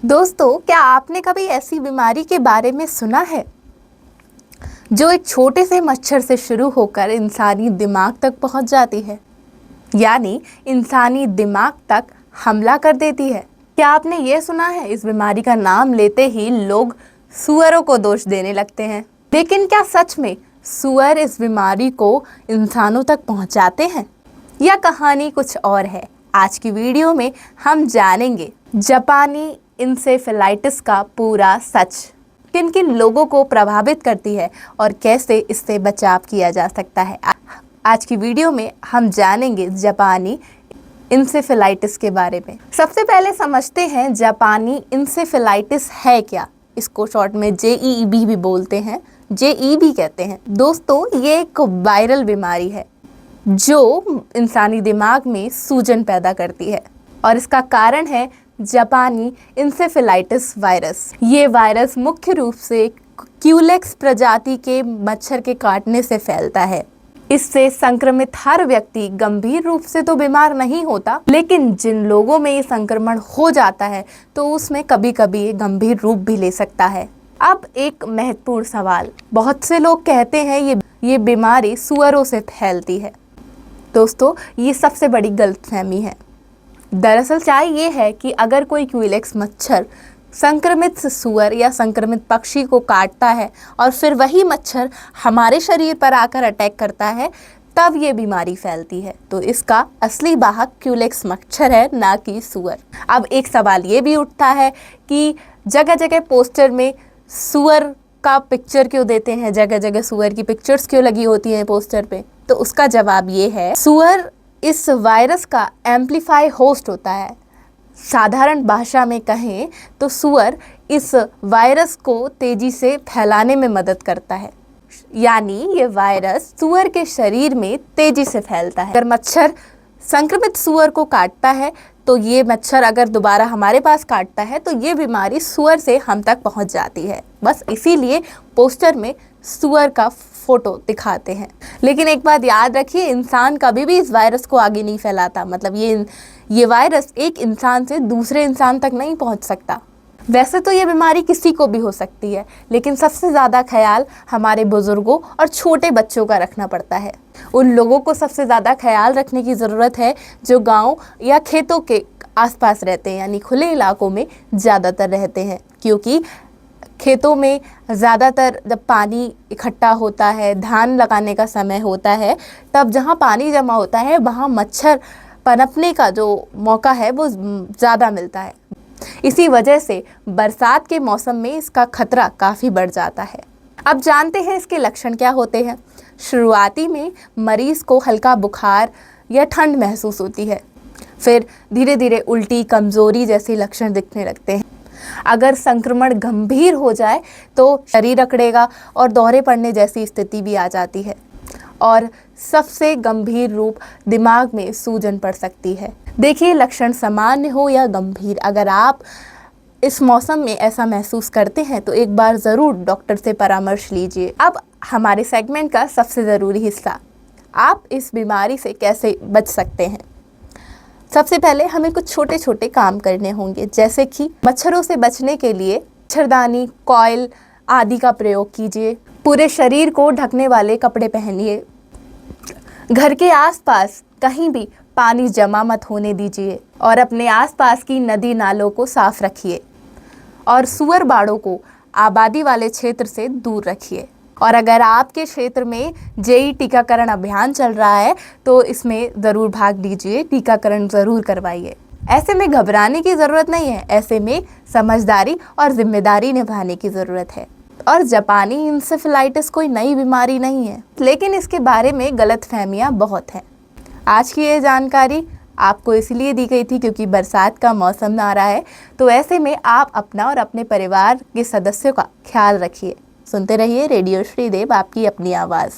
दोस्तों, क्या आपने कभी ऐसी बीमारी के बारे में सुना है जो एक छोटे से मच्छर से शुरू होकर इंसानी दिमाग तक पहुंच जाती है, यानी इंसानी दिमाग तक हमला कर देती है? क्या आपने ये सुना है, इस बीमारी का नाम लेते ही लोग सुअरों को दोष देने लगते हैं। लेकिन क्या सच में सुअर इस बीमारी को इंसानों तक पहुंचाते हैं या कहानी कुछ और है? आज की वीडियो में हम जानेंगे जापानी इंसेफेलाइटिस का पूरा सच, किन किन लोगों को प्रभावित करती है और कैसे इससे बचाव किया जा सकता है। आज की वीडियो में हम जानेंगे जापानी इंसेफेलाइटिस के बारे में। सबसे पहले समझते हैं जापानी इंसेफेलाइटिस है क्या। इसको शॉर्ट में JEB भी बोलते हैं, JEB कहते हैं। दोस्तों, ये एक वायरल बीमारी है जो इंसानी दिमाग में सूजन पैदा करती है और इसका कारण है जापानी इंसेफेलाइटिस वायरस। ये वायरस मुख्य रूप से क्यूलेक्स प्रजाति के मच्छर के काटने से फैलता है। इससे संक्रमित हर व्यक्ति गंभीर रूप से तो बीमार नहीं होता, लेकिन जिन लोगों में ये संक्रमण हो जाता है तो उसमें कभी कभी ये गंभीर रूप भी ले सकता है। अब एक महत्वपूर्ण सवाल, बहुत से लोग कहते हैं ये बीमारी सुअरों से फैलती है। दोस्तों, ये सबसे बड़ी गलतफहमी है। दरअसल चाहे ये है कि अगर कोई क्यूलेक्स मच्छर संक्रमित सुअर या संक्रमित पक्षी को काटता है और फिर वही मच्छर हमारे शरीर पर आकर अटैक करता है, तब ये बीमारी फैलती है। तो इसका असली वाहक क्यूलेक्स मच्छर है, ना कि सुअर। अब एक सवाल ये भी उठता है कि जगह जगह पोस्टर में सुअर का पिक्चर क्यों देते हैं, जगह जगह सुअर की पिक्चर्स क्यों लगी होती हैं पोस्टर पे? तो उसका जवाब ये है, सुअर इस वायरस का एम्प्लीफाई होस्ट होता है। साधारण भाषा में कहें तो सुअर इस वायरस को तेजी से फैलाने में मदद करता है, यानी ये वायरस सुअर के शरीर में तेजी से फैलता है। अगर मच्छर संक्रमित सुअर को काटता है तो ये मच्छर अगर दोबारा हमारे पास काटता है तो ये बीमारी सुअर से हम तक पहुंच जाती है। बस इसीलिए पोस्टर में सुअर का फोटो दिखाते हैं। लेकिन एक बात याद रखिए, इंसान कभी भी इस वायरस को आगे नहीं फैलाता। मतलब ये वायरस एक इंसान से दूसरे इंसान तक नहीं पहुंच सकता। वैसे तो ये बीमारी किसी को भी हो सकती है, लेकिन सबसे ज़्यादा ख्याल हमारे बुजुर्गों और छोटे बच्चों का रखना पड़ता है। उन लोगों को सबसे ज़्यादा ख्याल रखने की ज़रूरत है जो गांव या खेतों के आसपास रहते हैं, यानी खुले इलाकों में ज़्यादातर रहते हैं। क्योंकि खेतों में ज़्यादातर जब पानी इकट्ठा होता है, धान लगाने का समय होता है, तब जहाँ पानी जमा होता है वहाँ मच्छर पनपने का जो मौका है वो ज़्यादा मिलता है। इसी वजह से बरसात के मौसम में इसका खतरा काफ़ी बढ़ जाता है। अब जानते हैं इसके लक्षण क्या होते हैं। शुरुआती में मरीज़ को हल्का बुखार या ठंड महसूस होती है, फिर धीरे धीरे उल्टी, कमज़ोरी जैसे लक्षण दिखने लगते हैं। अगर संक्रमण गंभीर हो जाए तो शरीर अकड़ेगा और दौरे पड़ने जैसी स्थिति भी आ जाती है, और सबसे गंभीर रूप दिमाग में सूजन पड़ सकती है। देखिए, लक्षण सामान्य हो या गंभीर, अगर आप इस मौसम में ऐसा महसूस करते हैं तो एक बार ज़रूर डॉक्टर से परामर्श लीजिए। अब हमारे सेगमेंट का सबसे ज़रूरी हिस्सा, आप इस बीमारी से कैसे बच सकते हैं। सबसे पहले हमें कुछ छोटे छोटे काम करने होंगे, जैसे कि मच्छरों से बचने के लिए मच्छरदानी, कॉइल आदि का प्रयोग कीजिए। पूरे शरीर को ढकने वाले कपड़े पहनिए। घर के आसपास कहीं भी पानी जमा मत होने दीजिए और अपने आसपास की नदी नालों को साफ रखिए और सुअर बाड़ों को आबादी वाले क्षेत्र से दूर रखिए। और अगर आपके क्षेत्र में JE टीकाकरण अभियान चल रहा है तो इसमें ज़रूर भाग लीजिए, टीकाकरण ज़रूर करवाइए। ऐसे में घबराने की ज़रूरत नहीं है, ऐसे में समझदारी और जिम्मेदारी निभाने की ज़रूरत है। और जापानी इंसेफेलाइटिस कोई नई बीमारी नहीं है, लेकिन इसके बारे में गलतफहमियां बहुत हैं। आज की ये जानकारी आपको इसलिए दी गई थी क्योंकि बरसात का मौसम आ रहा है, तो ऐसे में आप अपना और अपने परिवार के सदस्यों का ख्याल रखिए। सुनते रहिए रेडियो श्रीदेव, आपकी अपनी आवाज़।